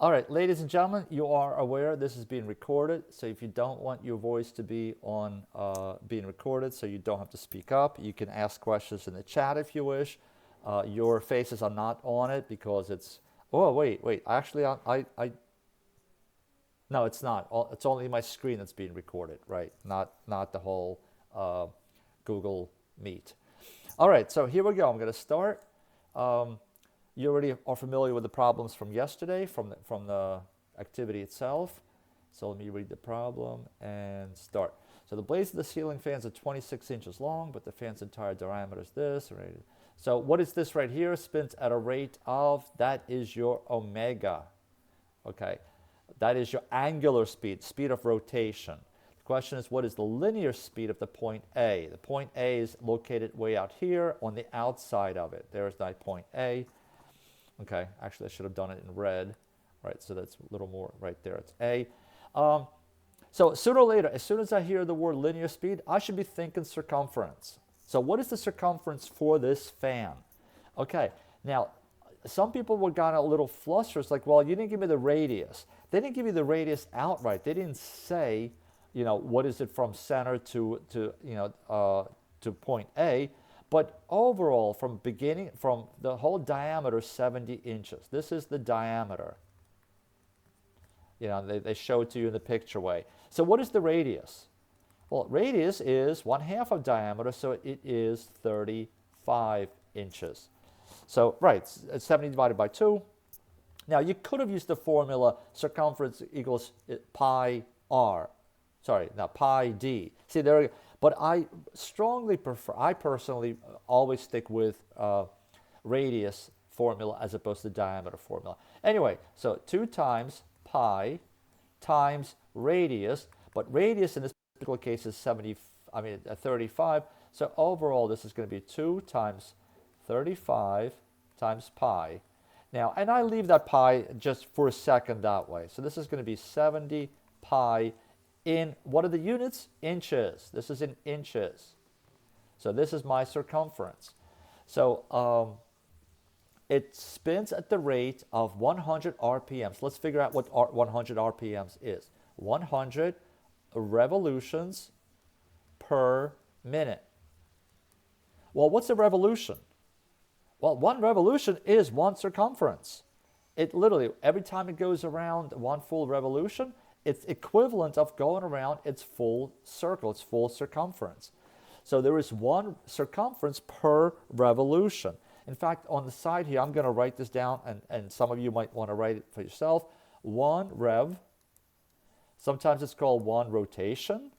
All right, ladies and gentlemen, you are aware this is being recorded. So if you don't want your voice to be on being recorded, so you don't have to speak up, you can ask questions in the chat if you wish. Your faces are not on it because it's. Oh wait. Actually, no, it's not. It's only my screen that's being recorded, right? Not the whole Google Meet. All right, so here we go. I'm going to start. Um, you already are familiar with the problems from yesterday, from the activity itself. So let me read the problem and start. So the blades of the ceiling fans are 26 inches long, but the fan's entire diameter is this. Right? So what is this right here? Spins at a rate of, that is your omega. Okay, that is your angular speed, speed of rotation. The question is, what is the linear speed of the point A? The point A is located way out here on the outside of it. There's that point A. Okay, actually I should have done it in red, right? So that's a little more right there. It's A. So sooner or later, as soon as I hear the word linear speed, I should be thinking circumference. So what is the circumference for this fan? Okay, now some people were got a little flustered. It's like, well, you didn't give me the radius. They didn't give you the radius outright. They didn't say, what is it from center to point A. But overall, from the whole diameter, 70 inches. This is the diameter. They show it to you in the picture way. So what is the radius? Well, radius is 1/2 of diameter, so it is 35 inches. So, right, it's 70 divided by 2. Now, you could have used the formula circumference equals pi r. Sorry, not pi d. See, there we go. But I personally always stick with radius formula as opposed to diameter formula. Anyway, so 2 times pi times radius, but radius in this particular case is 35. So overall, this is going to be 2 times 35 times pi. Now, and I leave that pi just for a second that way. So this is going to be 70 pi in, what are the units? Inches. This is in inches. So this is my circumference. So it spins at the rate of 100 RPMs. Let's figure out what 100 RPMs is. 100 revolutions per minute. Well, what's a revolution? Well, one revolution is one circumference. It literally, every time it goes around one full revolution, it's equivalent of going around its full circle, its full circumference. So there is one circumference per revolution. In fact, on the side here, I'm going to write this down, and some of you might want to write it for yourself. 1 rev, sometimes it's called 1 rotation,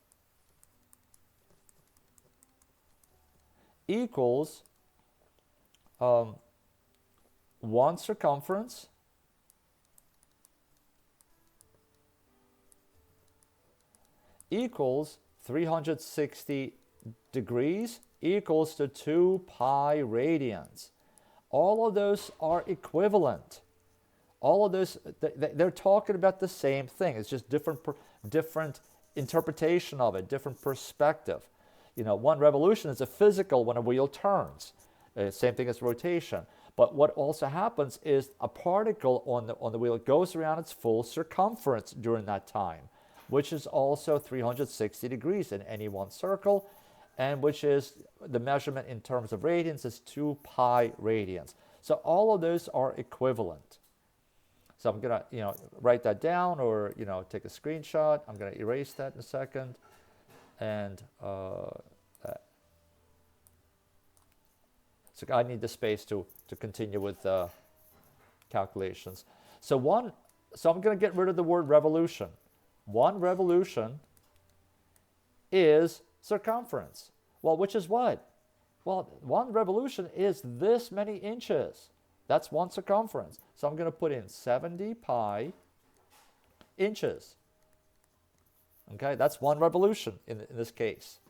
equals 1 circumference equals 360 degrees equals to 2 pi radians. All of those are equivalent. All of those, they're talking about the same thing. It's just different interpretation of it, different perspective. 1 revolution is a physical when a wheel turns. Same thing as rotation. But what also happens is a particle on the wheel goes around its full circumference during that time, which is also 360 degrees in any one circle, and which is the measurement in terms of radians is 2 pi radians. So all of those are equivalent. So I'm going to write that down, or take a screenshot. I'm going to erase that in a second. And so I need the space to continue with calculations. So I'm going to get rid of the word revolution. 1 revolution is circumference. Well, which is what? Well, 1 revolution is this many inches. That's 1 circumference. So I'm going to put in 70 pi inches. Okay, that's 1 revolution in this case.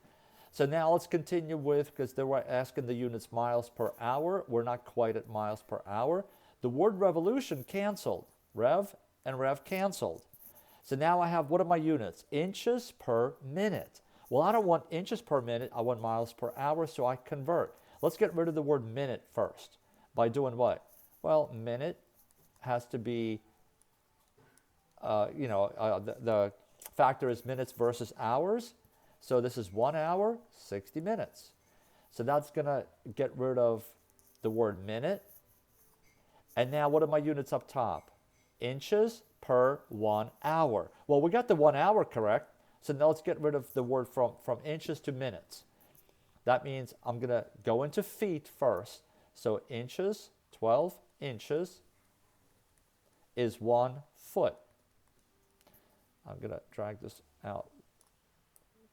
So now let's continue with, because they were asking the units miles per hour. We're not quite at miles per hour. The word revolution canceled. Rev and rev canceled. So now I have, what are my units? Inches per minute. Well, I don't want inches per minute. I want miles per hour, so I convert. Let's get rid of the word minute first. By doing what? Well, minute has to be the factor is minutes versus hours. So this is 1 hour, 60 minutes. So that's going to get rid of the word minute. And now what are my units up top? Inches per 1 hour. Well, we got the 1 hour correct. So now let's get rid of the word from inches to minutes. That means I'm going to go into feet first. So inches, 12 inches is 1 foot. I'm going to drag this out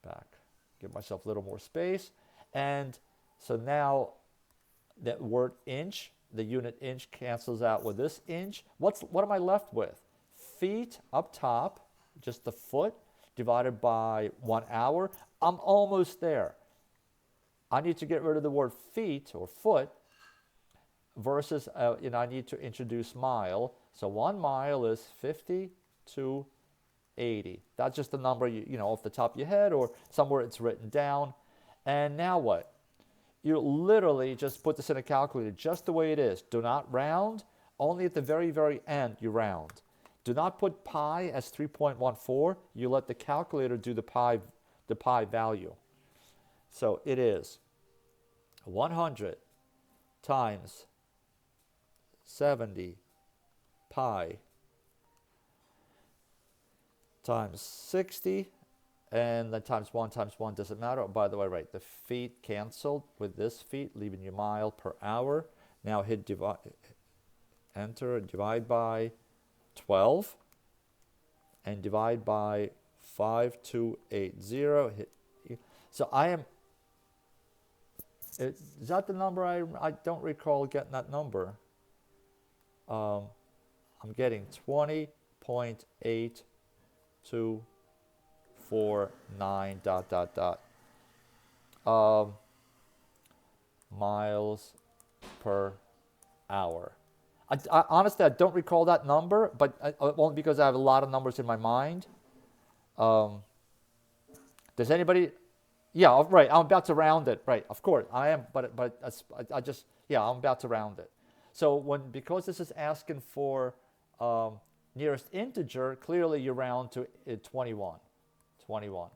back, give myself a little more space. And so now that word inch, the unit inch cancels out with this inch. What am I left with? Feet up top, just the foot, divided by 1 hour. I'm almost there. I need to get rid of the word feet or foot versus, I need to introduce mile. So 1 mile is 50 to 80. That's just the number, off the top of your head or somewhere it's written down. And now what? You literally just put this in a calculator just the way it is. Do not round. Only at the very, very end you round. Do not put pi as 3.14. You let the calculator do the pi value. So it is 100 times 70 pi times 60, and then times 1 doesn't matter. Oh, by the way, right, the feet canceled with this feet, leaving you mile per hour. Now hit divide, enter, divide by 12, and divide by 5280. Hit. So I am, is that the number? I don't recall getting that number. I'm getting 20.8 249 ... miles per hour. I honestly, I don't recall that number, but only because I have a lot of numbers in my mind. Does anybody? Yeah, right. I'm about to round it. Right, of course I am. But I just, I'm about to round it. So because this is asking for nearest integer, clearly you round to 21. 21.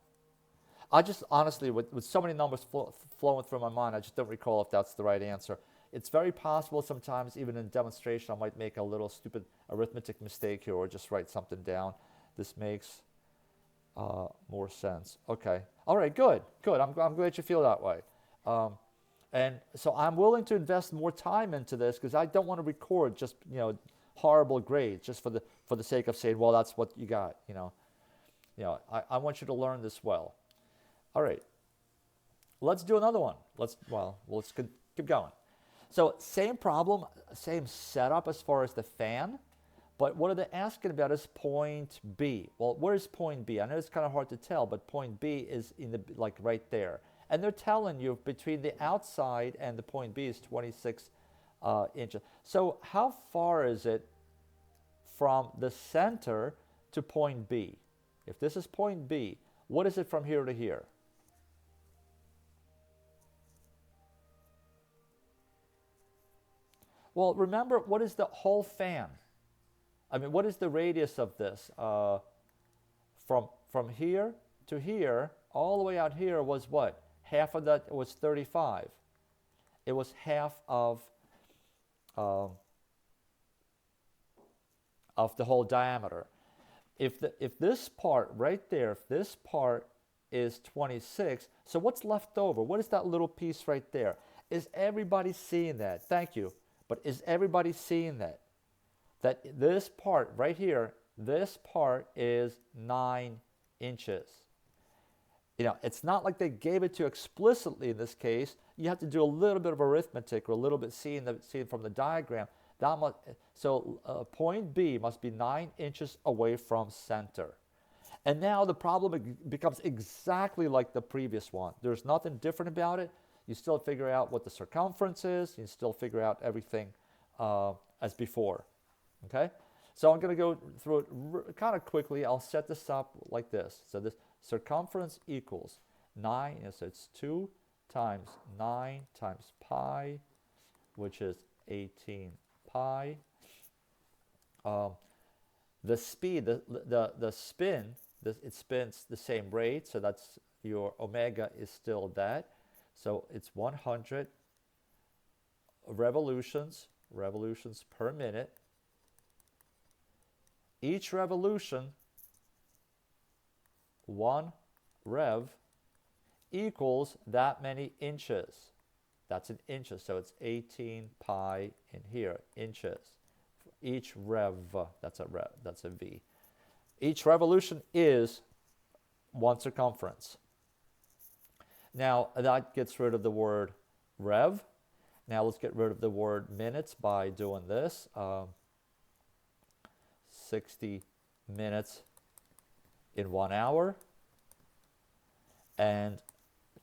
I just honestly, with so many numbers flowing through my mind, I just don't recall if that's the right answer. It's very possible sometimes, even in demonstration, I might make a little stupid arithmetic mistake here or just write something down. This makes more sense. Okay. All right, good. I'm glad you feel that way. And so I'm willing to invest more time into this because I don't want to record just, horrible grades just for the sake of saying, well, that's what you got, I want you to learn this well. All right, let's do another one. Let's keep going. So same problem, same setup as far as the fan, but what are they asking about is point B. Well, where's point B? I know it's kind of hard to tell, but point B is in the right there. And they're telling you between the outside and the point B is 26 inches. So how far is it from the center to point B? If this is point B, what is it from here to here? Well, remember, what is the whole fan? I mean, what is the radius of this? From here to here, all the way out here was what? Half of that was 35. It was half of the whole diameter. If this part right there, if this part is 26, so what's left over? What is that little piece right there? Is everybody seeing that? Thank you. But is everybody seeing that? That this part right here, this part is 9 inches. It's not like they gave it to you explicitly in this case. You have to do a little bit of arithmetic or a little bit seeing from the diagram. So point B must be 9 inches away from center. And now the problem becomes exactly like the previous one. There's nothing different about it. You still figure out what the circumference is. You still figure out everything as before. Okay? So I'm going to go through it kind of quickly. I'll set this up like this. So this circumference equals 9. So it's 2 times 9 times pi, which is 18 pi. the speed, the spin, it spins the same rate, so that's your omega is still that. So it's 100 revolutions per minute. Each revolution, 1 rev, equals that many inches. That's in inches, so it's 18 pi in here, inches. Each rev, that's a V. Each revolution is 1 circumference. Now that gets rid of the word rev. Now let's get rid of the word minutes by doing this. 60 minutes in 1 hour. And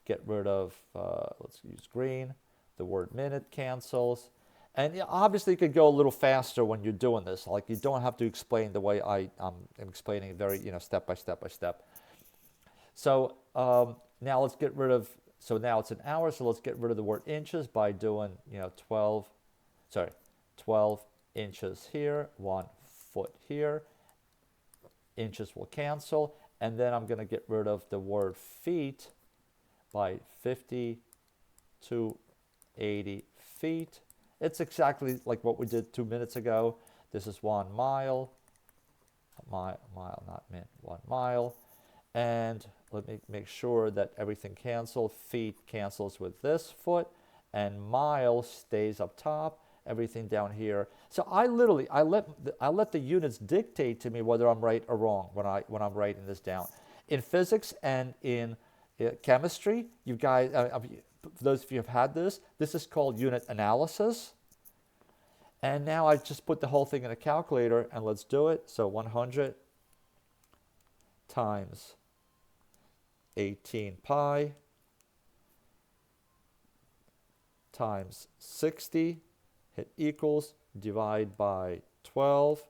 get rid of, let's use green, the word minute cancels. And obviously you could go a little faster when you're doing this. Like you don't have to explain the way I'm explaining very, step by step by step. So now let's get rid of, so now it's an hour, so let's get rid of the word inches by doing, 12 inches here, 1 foot here. Inches will cancel. And then I'm going to get rid of the word feet by 50 to 80 feet. It's exactly like what we did 2 minutes ago. This is 1 mile, mile not min, 1 mile. And let me make sure that everything cancels. Feet cancels with this foot, and mile stays up top. Everything down here. So I let the units dictate to me whether I'm right or wrong when I'm writing this down. In physics and in chemistry, you guys, for those of you who have had this is called unit analysis. And now I just put the whole thing in a calculator, and let's do it. So 100 times 18 pi times 60, hit equals, divide by 12,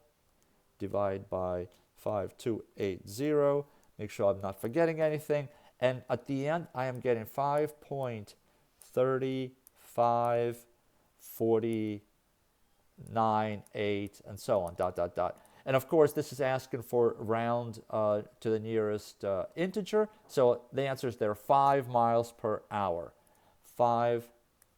divide by 5280, make sure I'm not forgetting anything, and at the end I am getting 5.3549.8 and so on, dot dot dot. And of course this is asking for round to the nearest integer, so the answer is there 5 miles per hour.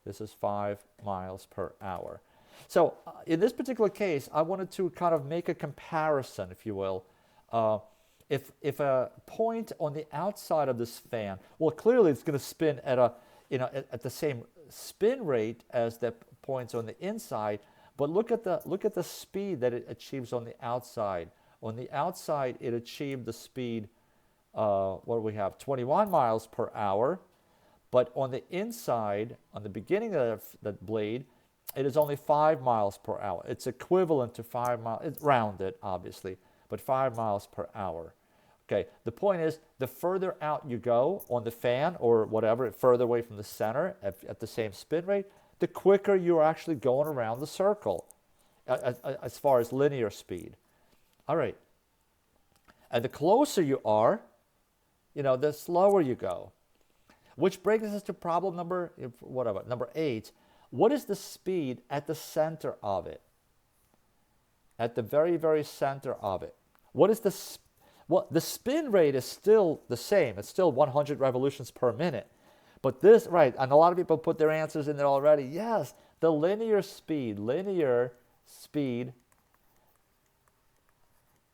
This is 5 miles per hour. So in this particular case, I wanted to kind of make a comparison, if you will. If a point on the outside of this fan, well, clearly it's going to spin at at the same spin rate as the points on the inside. But look at the speed that it achieves on the outside. On the outside, it achieved the speed. What do we have? 21 miles per hour. But on the inside, on the beginning of the blade, it is only 5 miles per hour. It's equivalent to 5 miles. It's rounded, obviously, but 5 miles per hour. Okay, the point is, the further out you go on the fan or whatever, further away from the center at the same spin rate, the quicker you're actually going around the circle as far as linear speed. All right. And the closer you are, the slower you go. Which brings us to problem number 8. What is the speed at the center of it? At the very, very center of it. What is the spin rate is still the same. It's still 100 revolutions per minute. But this, right, and a lot of people put their answers in there already. Yes, the linear speed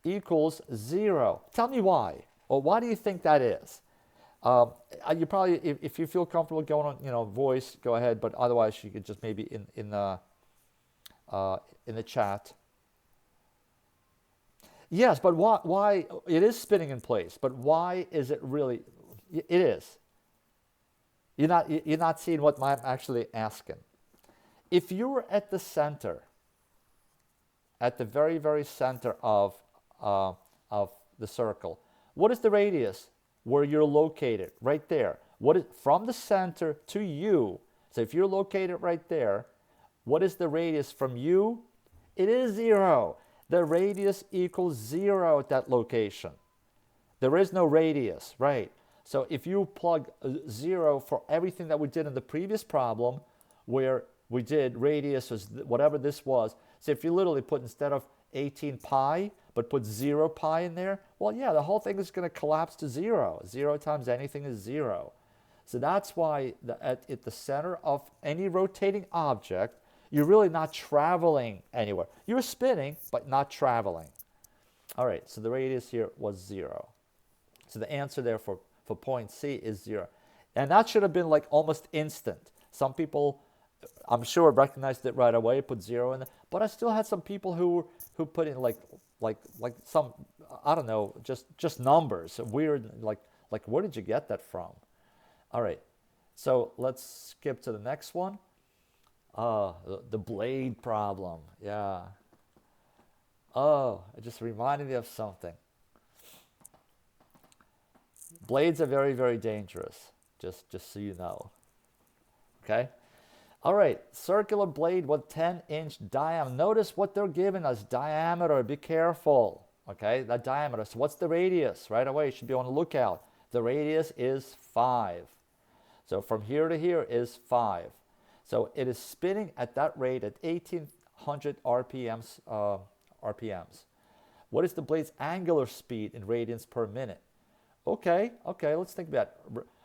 equals 0. Tell me why. Or why do you think that is? You probably, if you feel comfortable going on, voice, go ahead. But otherwise, you could just maybe in the chat. Yes, but why it is spinning in place? But why is it really? It is. You're not seeing what I'm actually asking. If you were at the center, at the very, very center of the circle, what is the radius where you're located? Right there. What is from the center to you? So if you're located right there, what is the radius from you? It is 0. The radius equals 0 at that location. There is no radius, right? So if you plug 0 for everything that we did in the previous problem, where we did radius was whatever this was. So if you literally put instead of 18 pi, but put 0 pi in there, well, yeah, the whole thing is going to collapse to 0. 0 times anything is 0. So that's why at the center of any rotating object, you're really not traveling anywhere. You're spinning, but not traveling. All right, so the radius here was 0. So the answer there for point C is 0. And that should have been like almost instant. Some people, I'm sure, recognized it right away, put 0 in there. But I still had some people who put in like some, I don't know, just numbers, weird, like where did you get that from? All right, so let's skip to the next one. The blade problem, yeah. Oh, it just reminded me of something. Blades are very, very dangerous, just so you know. Okay? All right, circular blade with 10-inch diameter. Notice what they're giving us, diameter. Be careful, okay? That diameter. So what's the radius? Right away, you should be on the lookout. The radius is 5. So from here to here is 5. So it is spinning at that rate at 1800 RPMs. What is the blade's angular speed in radians per minute? Okay, let's think about it.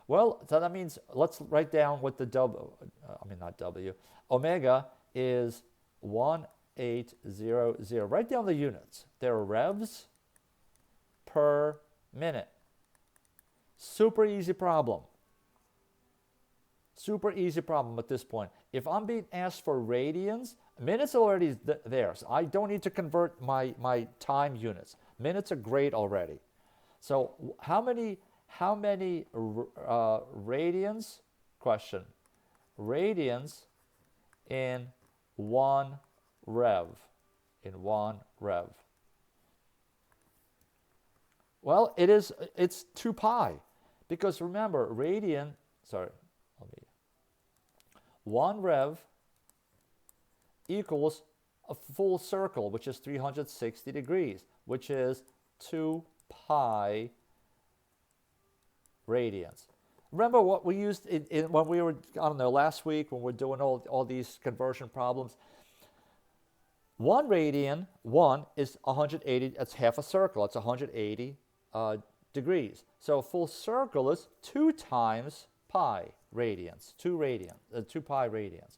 Well, so that means let's write down what the omega is 1800. Write down the units. They're revs per minute. Super easy problem. Super easy problem at this point. If I'm being asked for radians, minutes already there. So I don't need to convert my time units. Minutes are great already. So how many radians? Question. Radians in 1 rev. In 1 rev. Well, it's 2 pi. Because remember, 1 rev equals a full circle, which is 360 degrees, which is 2 pi radians. Remember what we used when we were, I don't know, last week when we're doing all these conversion problems. 1 radian, 1 is 180, that's half a circle, it's 180 degrees. So a full circle is 2 times pi radians, 2 pi radians.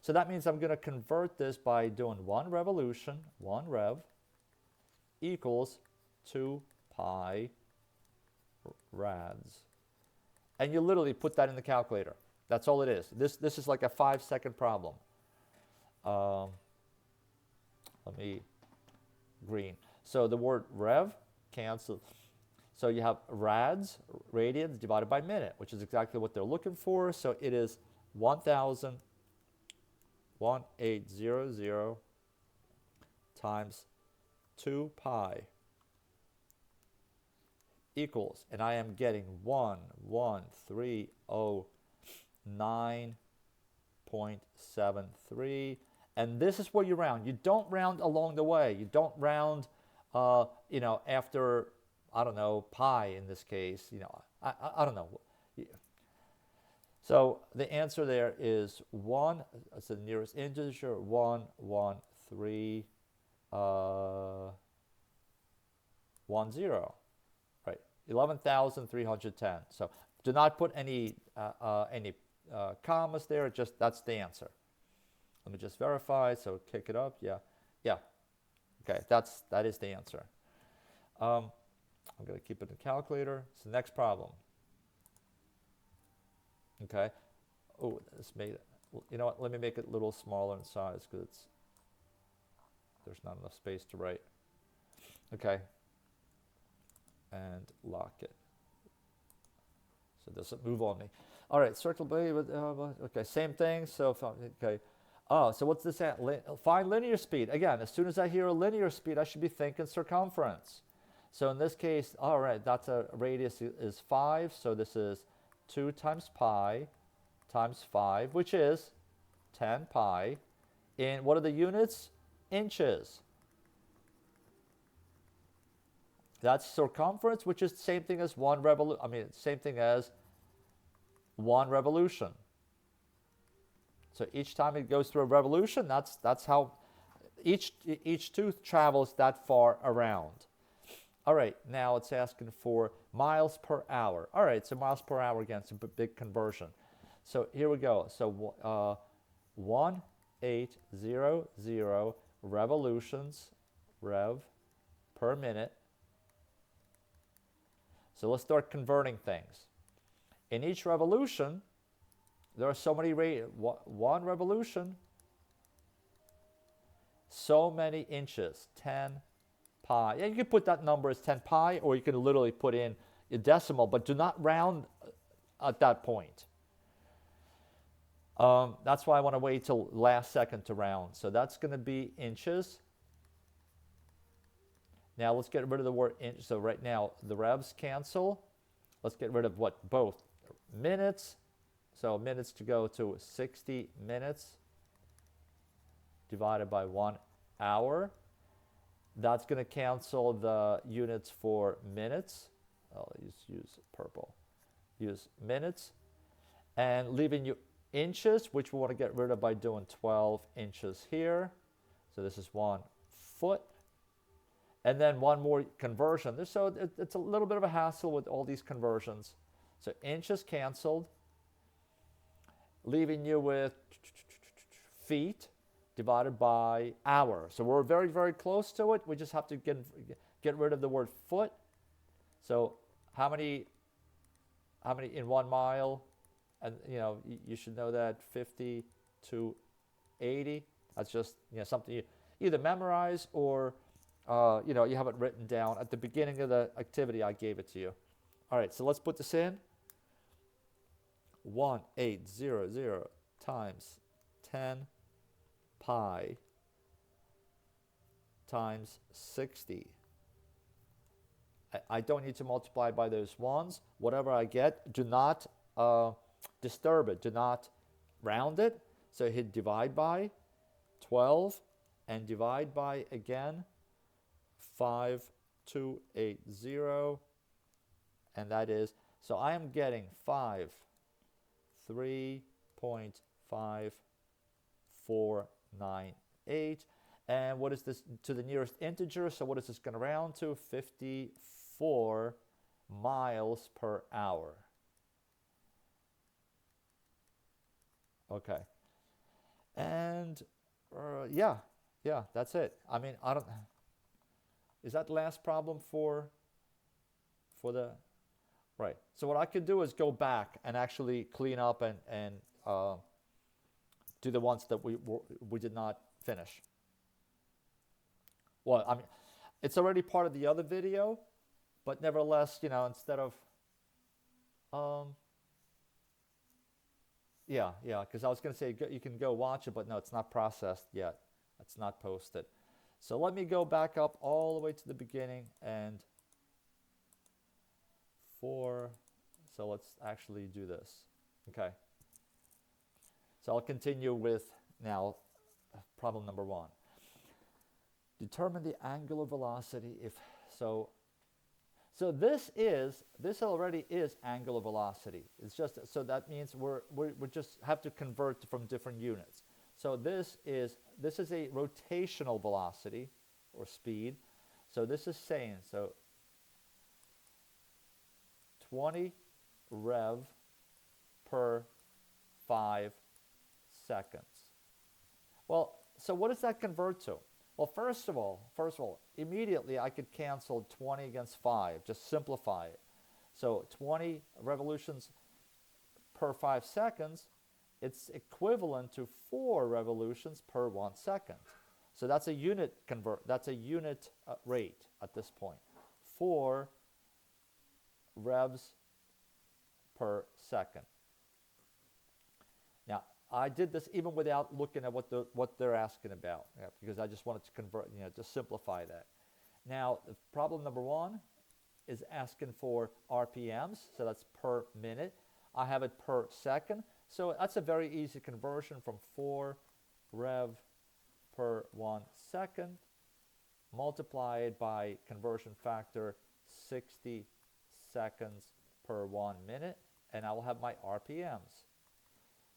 So that means I'm going to convert this by doing 1 revolution, 1 rev, equals 2 pi rads. And you literally put that in the calculator. That's all it is. This is like a 5-second problem. Green. So the word rev cancels. So you have rads, radians, divided by minute, which is exactly what they're looking for. So it is 1800 times 2 pi equals, and I am getting 11309.73, and this is where you round. You don't round along the way. You don't round, after, I don't know, pi in this case. I don't know. So the answer there is 1. That's the nearest integer. 11310. 11,310. So do not put any commas there. Just that's the answer. Let me just verify. So kick it up. Yeah. Okay, that is the answer. I'm going to keep it in the calculator. It's the next problem. Okay. Oh, this made it. You know what? Let me make it a little smaller in size because there's not enough space to write. Okay. And lock it. So it doesn't move on me. All right, circle blade with, okay, same thing. So, okay. Oh, so what's this at? Find linear speed. Again, as soon as I hear a linear speed, I should be thinking circumference. So in this case, all right, that's a radius is 5. So this is 2 times pi times 5, which is 10 pi. In what are the units? Inches. That's circumference, which is the same thing as 1 revolution. I mean, same thing as 1 revolution. So each time it goes through a revolution, that's how each tooth travels that far around. All right, now it's asking for miles per hour. All right, so miles per hour again, it's a big conversion. So here we go. So 1800 revolutions, rev, per minute. So let's start converting things. In each revolution, there are so many one revolution, so many inches, 10 pi. Yeah, you can put that number as 10 pi, or you can literally put in a decimal, but do not round at that point. That's why I want to wait till last second to round. So that's going to be inches. Now let's get rid of the word inch. So right now the revs cancel. Let's get rid of what? Both. Minutes. So minutes to go to 60 minutes divided by 1 hour. That's going to cancel the units for minutes. I'll use purple. Use minutes. And leaving you inches, which we want to get rid of by doing 12 inches here. So this is 1 foot. And then one more conversion. So it's a little bit of a hassle with all these conversions. So inches canceled, leaving you with feet divided by hour. So we're very, very close to it. We just have to get rid of the word foot. So how many in 1 mile? And you should know that 50 to 80. That's just something you either memorize or you have it written down at the beginning of the activity. I gave it to you. All right, so let's put this in. 1800 times 10 pi times 60. I don't need to multiply by those ones. Whatever I get, do not disturb it. Do not round it. So hit divide by 12 and divide by again 5280, and that is, so I am getting 3.5498. And what is this to the nearest integer? So what is this going to round to? 54 miles per hour. Okay. And yeah, that's it. I mean, I don't. Is that the last problem for the right? So what I could do is go back and actually clean up and do the ones that we did not finish. Well, I mean, it's already part of the other video, but nevertheless, instead of yeah, because I was going to say you can go watch it, but no, it's not processed yet. It's not posted. So let me go back up all the way to the beginning and so let's actually do this. Okay. So I'll continue with now problem number 1. Determine the angular velocity if so. So this already is angular velocity. It's just so that means we just have to convert from different units. So this is a rotational velocity or speed. So this is saying 20 rev per 5 seconds. Well, so what does that convert to? Well, first of all, immediately I could cancel 20 against 5, just simplify it. So 20 revolutions per 5 seconds, it's equivalent to 4 revolutions per 1 second. So that's a unit rate at this point. 4 revs per second. Now, I did this even without looking at what they're asking about, because I just wanted to convert, just simplify that. Now, problem number 1 is asking for RPMs, so that's per minute. I have it per second, so that's a very easy conversion from 4 rev per 1 second, multiply it by conversion factor 60 seconds per 1 minute, and I will have my RPMs.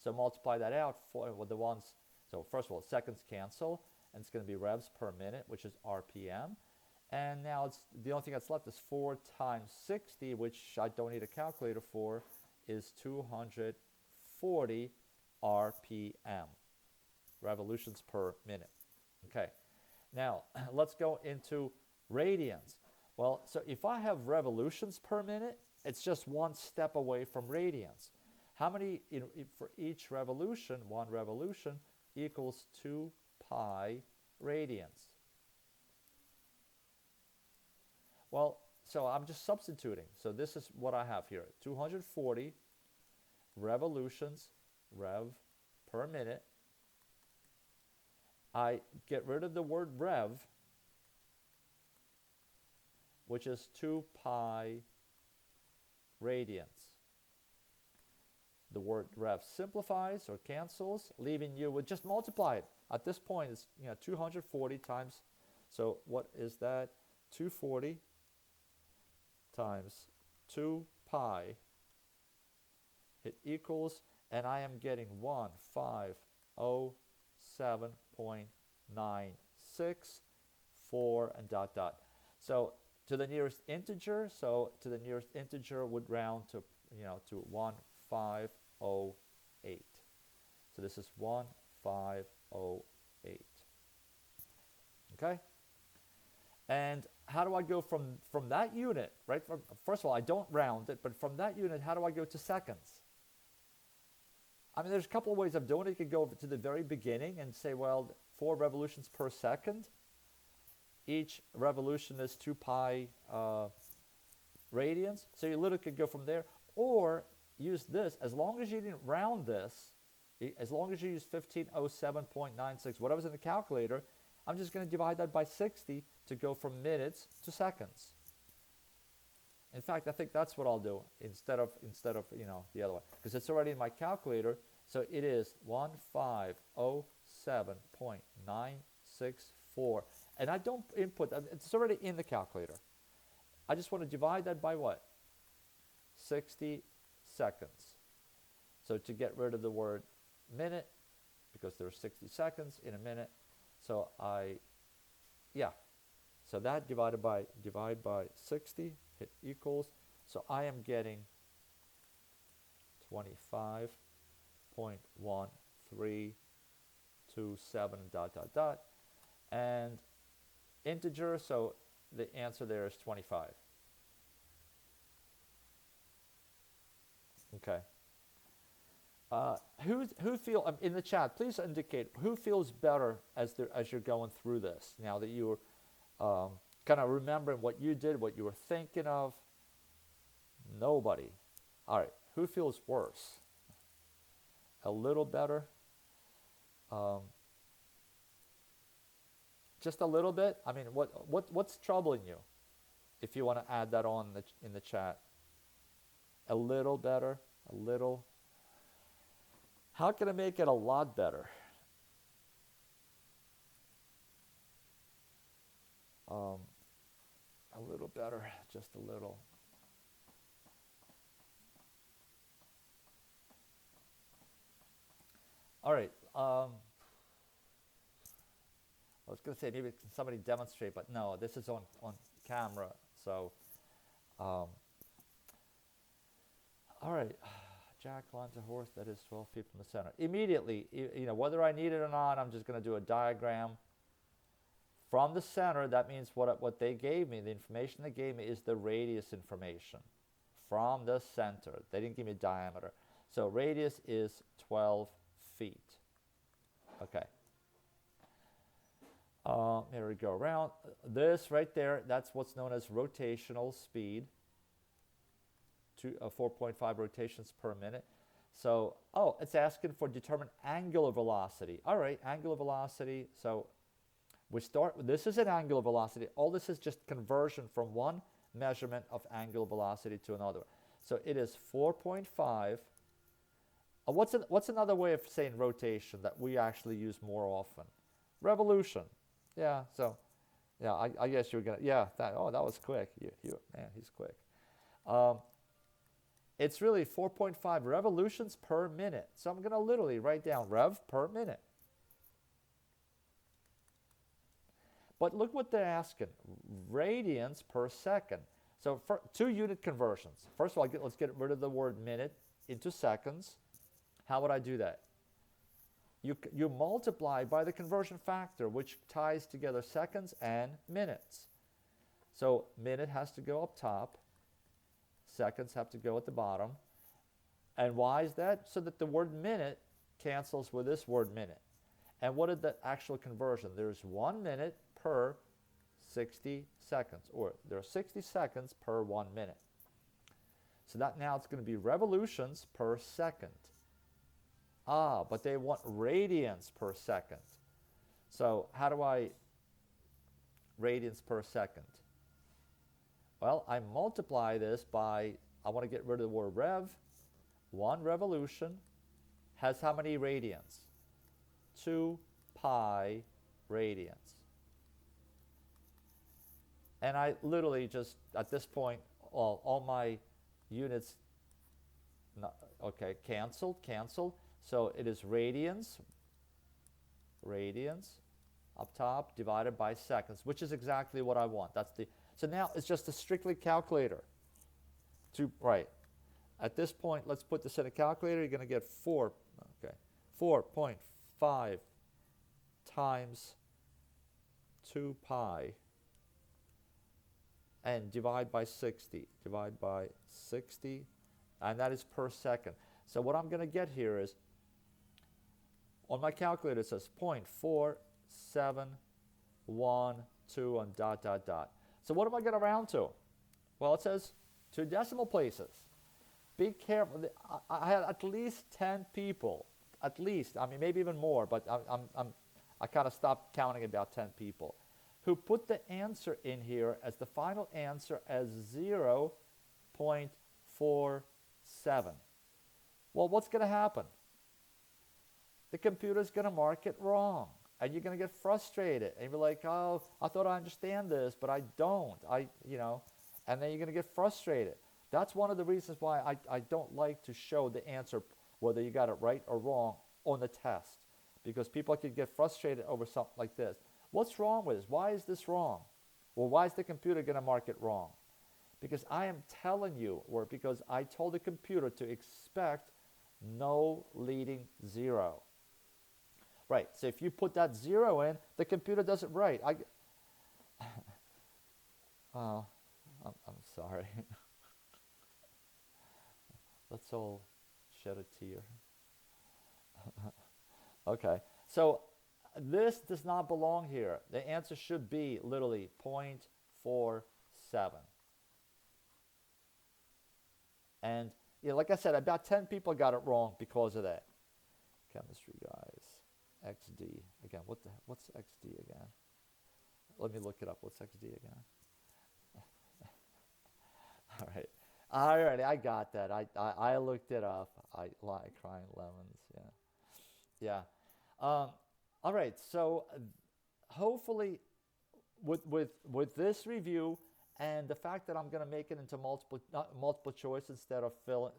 So multiply that out with the ones. So first of all, seconds cancel, and it's going to be revs per minute, which is RPM. And now it's the only thing that's left is 4 times 60, which I don't need a calculator for, is 240 RPM, revolutions per minute. Okay, now let's go into radians. Well, so if I have revolutions per minute, it's just one step away from radians. How many, for each revolution, one revolution equals 2 pi radians. Well, so I'm just substituting. So this is what I have here. 240 revolutions, rev per minute. I get rid of the word rev, which is 2 pi radians. The word rev simplifies or cancels, leaving you with just multiply it. At this point, it's 240 times. So what is that? 240 times 2 pi. It equals, and I am getting 1507.964 and dot dot. So to the nearest integer, would round to to 1508. So this is 1508. Okay? And how do I go from that unit, right? First of all, I don't round it, but from that unit, how do I go to seconds? I mean, there's a couple of ways of doing it. You could go to the very beginning and say, well, 4 revolutions per second. Each revolution is 2 pi radians. So you literally could go from there. Or use this, as long as you didn't round this, as long as you use 1507.96, whatever's in the calculator, I'm just going to divide that by 60 to go from minutes to seconds. In fact, I think that's what I'll do instead of the other one, because it's already in my calculator. So it is 1507.964, and I don't input that. It's already in the calculator. I just want to divide that by what? 60 seconds. So to get rid of the word minute, because there are 60 seconds in a minute, so so that divide by 60, hit equals. So I am getting 25.1327 dot dot dot, and integer. So the answer there is 25. Okay. Who feel in the chat? Please indicate who feels better as you're going through this. Now that you're kind of remembering what you did, what you were thinking of. Nobody. All right. Who feels worse? A little better. Just a little bit. I mean, what's troubling you? If you want to add that on in the chat. A little better. A little. How can I make it a lot better? A little better, just a little. All right. I was going to say maybe somebody demonstrate, but no, this is on camera. So, all right. Jack climbs a horse that is 12 feet from the center. Immediately, whether I need it or not, I'm just going to do a diagram. From the center, that means what they gave me, the information they gave me is the radius information. From the center. They didn't give me diameter. So radius is 12 feet. Okay. Here we go around. This right there, that's what's known as rotational speed. 4.5 rotations per minute. So, it's asking for determine angular velocity. All right, angular velocity. So we start, this is an angular velocity. All this is just conversion from one measurement of angular velocity to another. So it is 4.5. What's another way of saying rotation that we actually use more often? Revolution. Yeah, so, yeah, I guess you're going to, that was quick. Man, he's quick. It's really 4.5 revolutions per minute. So I'm going to literally write down rev per minute. But look what they're asking, radians per second. So for 2-unit conversions. First of all, let's get rid of the word minute into seconds. How would I do that? You multiply by the conversion factor, which ties together seconds and minutes. So minute has to go up top, seconds have to go at the bottom. And why is that? So that the word minute cancels with this word minute. And what is the actual conversion? There's 1 minute per 60 seconds, or there are 60 seconds per 1 minute. So that now it's going to be revolutions per second. But they want radians per second. So how do I radians per second? Well, I multiply this by, I want to get rid of the word rev. 1 revolution has how many radians? 2 pi radians. And I literally just, at this point, all my units, canceled. So it is radians up top divided by seconds, which is exactly what I want. So now it's just a strictly calculator. Right. At this point, let's put this in a calculator. You're going to get 4.5 times 2 pi and divide by 60. Divide by 60, and that is per second. So what I'm going to get here is, on my calculator it says 0.4712 and dot, dot, dot. So what am I going to round to? Well, it says 2 decimal places. Be careful. I had at least 10 people, at least, I mean maybe even more, but I kind of stopped counting about 10 people, who put the answer in here as the final answer as 0.47. Well, what's going to happen? The computer's going to mark it wrong, and you're going to get frustrated, and you're like, oh, I thought I understand this, but I don't. And then you're going to get frustrated. That's one of the reasons why I don't like to show the answer, whether you got it right or wrong, on the test, because people could get frustrated over something like this. What's wrong with this? Why is this wrong? Well, why is the computer going to mark it wrong? Because I am telling you, or because I told the computer to expect no leading 0. Right, so if you put that 0 in, the computer does it right. I'm sorry. Let's all shed a tear. Okay, so this does not belong here. The answer should be literally 0.47. And like I said, about 10 people got it wrong because of that. Chemistry guys, XD. Again, what's XD again? Let me look it up. What's XD again? All right. All right, I got that. I looked it up. I like crying lemons. Yeah. All right. So hopefully, with this review and the fact that I'm going to make it into multiple choice instead of fill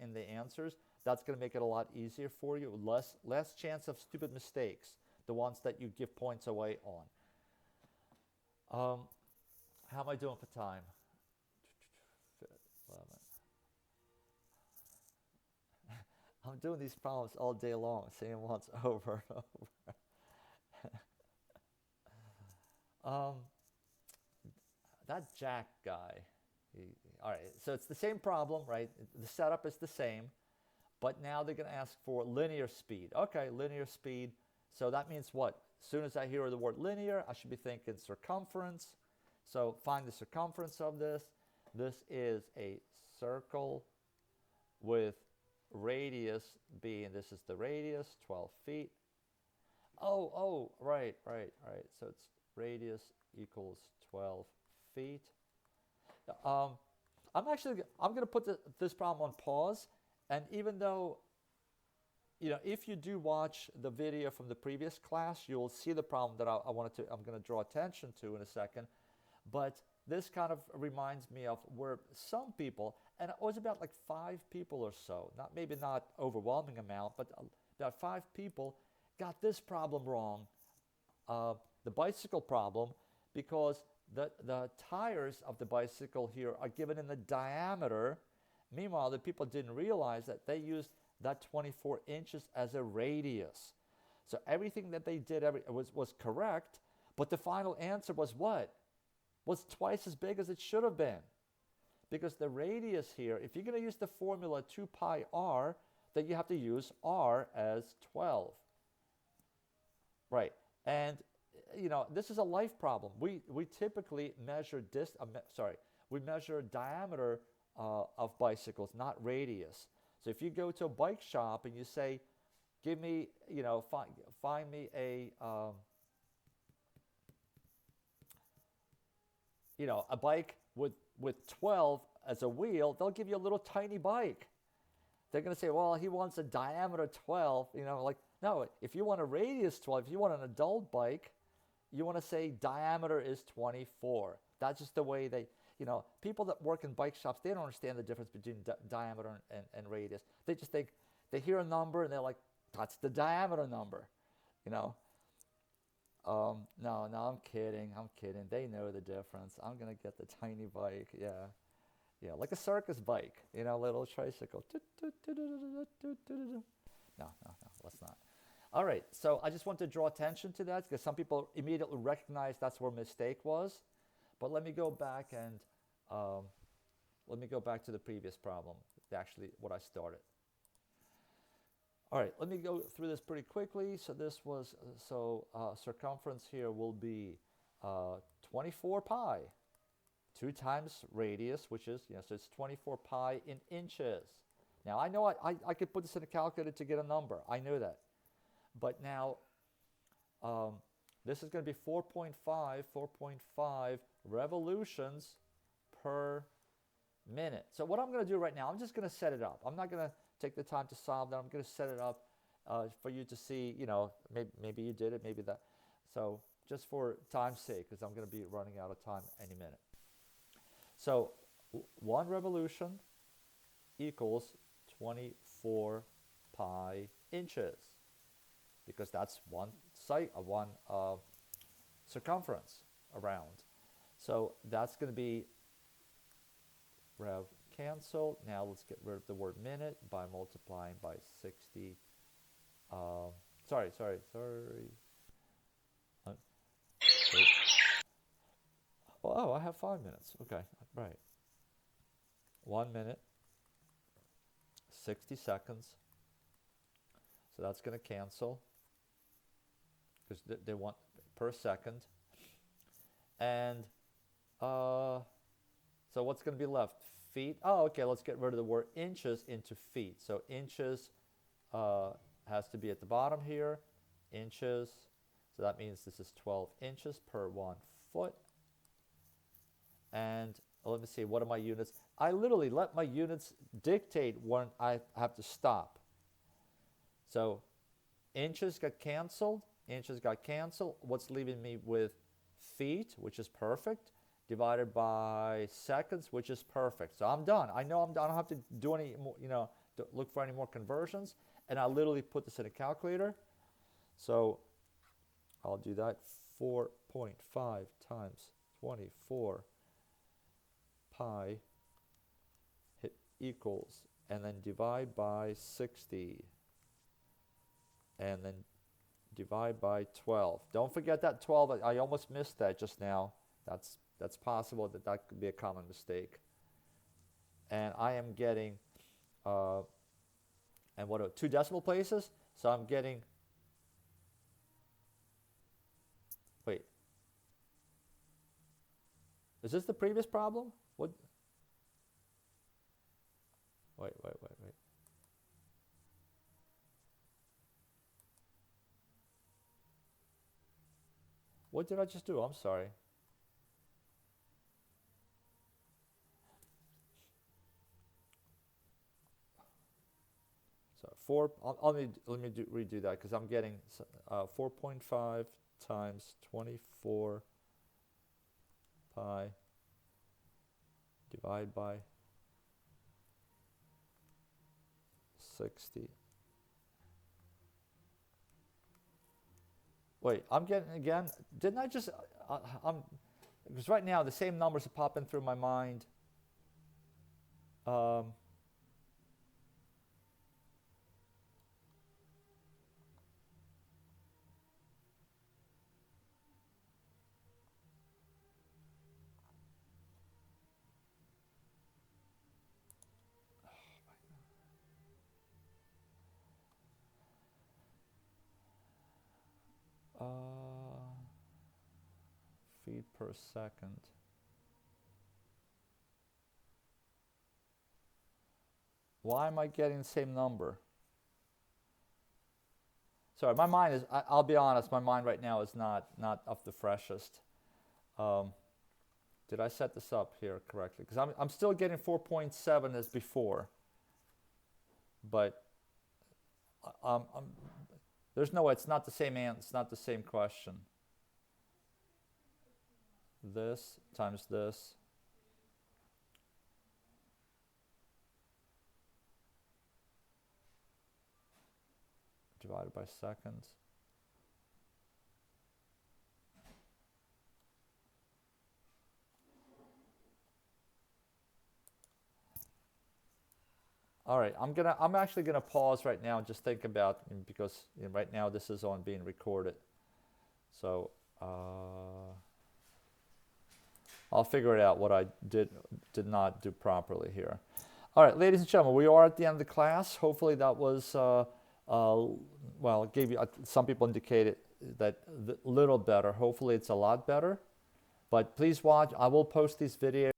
in the answers, that's going to make it a lot easier for you. Less chance of stupid mistakes, the ones that you give points away on. How am I doing for time? 11. I'm doing these problems all day long, saying once over and over. That Jack guy. All right, so it's the same problem, right? The setup is the same, but now they're going to ask for linear speed. Okay, linear speed. So that means what? As soon as I hear the word linear, I should be thinking circumference. So find the circumference of this. This is a circle with radius being, this is the radius, 12 feet. Oh, right. So it's radius equals 12 feet. I'm going to put this problem on pause. And even though, if you do watch the video from the previous class, you'll see the problem that I'm going to draw attention to in a second. But this kind of reminds me of where some people, and it was about like 5 people or so, maybe not overwhelming amount, but about 5 people got this problem wrong, the bicycle problem, because the tires of the bicycle here are given in the diameter. Meanwhile, the people didn't realize that they used that 24 inches as a radius. So everything that they did was correct, but the final answer was what? Was twice as big as it should have been. Because the radius here, if you're going to use the formula 2 pi r, then you have to use r as 12. Right. And, you know, this is a life problem. We typically measure we measure diameter of bicycles, not radius. So if you go to a bike shop and you say, give me, you know, find me a, you know, a bike with 12 as a wheel, they'll give you a little tiny bike. They're going to say, well, he wants a diameter 12, you know, like, no, if you want a radius 12, if you want an adult bike, you want to say diameter is 24. That's just the way they, you know, people that work in bike shops, they don't understand the difference between diameter and radius. They just think, they hear a number and they're like, that's the diameter number, you know. No, I'm kidding. They know the difference. I'm going to get the tiny bike, yeah. Yeah, like a circus bike, you know, little tricycle. No, let's not. All right, so I just want to draw attention to that because some people immediately recognize that's where mistake was. But let me go back and let me go back to the previous problem, actually what I started. All right, let me go through this pretty quickly. So this was, circumference here will be 24 pi, 2 times radius, which is, you know, so it's 24 pi in inches. Now, I know I could put this in a calculator to get a number. I know that. But now, this is going to be 4.5 revolutions per minute. So what I'm going to do right now, I'm just going to set it up. I'm not going to take the time to solve that. I'm going to set it up for you to see, you know, maybe you did it, maybe that. So just for time's sake, because I'm going to be running out of time any minute. So 1 revolution equals 24 pi inches, because that's one circumference around. So that's going to be rev cancel. Now let's get rid of the word minute by multiplying by 60. Sorry. Oh, I have 5 minutes. Okay, right. 1 minute, 60 seconds. So that's going to cancel because they want per second. And so what's going to be left? Feet. Oh, okay, let's get rid of the word inches into feet. So inches has to be at the bottom here. Inches. So that means this is 12 inches per 1 foot. And let me see, what are my units? I literally let my units dictate when I have to stop. So inches got canceled. What's leaving me with feet, which is perfect, divided by seconds, which is perfect. So I'm done. I know I'm done. I don't have to do any more, you know, look for any more conversions. And I literally put this in a calculator. So I'll do that. 4.5 times 24 pi equals, and then divide by 60, and then divide by 12. Don't forget that 12. I almost missed that just now. That's possible that could be a common mistake. And I am getting, and what are 2 decimal places? So I'm getting, wait. Is this the previous problem? What? Wait. What did I just do? I'm sorry. So let me redo that because I'm getting 4.5 times 24 pi divided by 60. Wait, I'm getting again. Didn't I just? because right now the same numbers are popping through my mind. Um, feet per second. Why am I getting the same number? Sorry, my mind is, I'll be honest, my mind right now is not of the freshest. Did I set this up here correctly? Because I'm still getting 4.7 as before. But there's no way, it's not the same it's not the same question. This times this. Divided by seconds. All right, I'm actually gonna pause right now and just think about, because right now this is on being recorded. So I'll figure it out what I did not do properly here. All right, ladies and gentlemen, we are at the end of the class. Hopefully that was well, gave you some people indicated that a little better. Hopefully it's a lot better. But please watch. I will post these videos.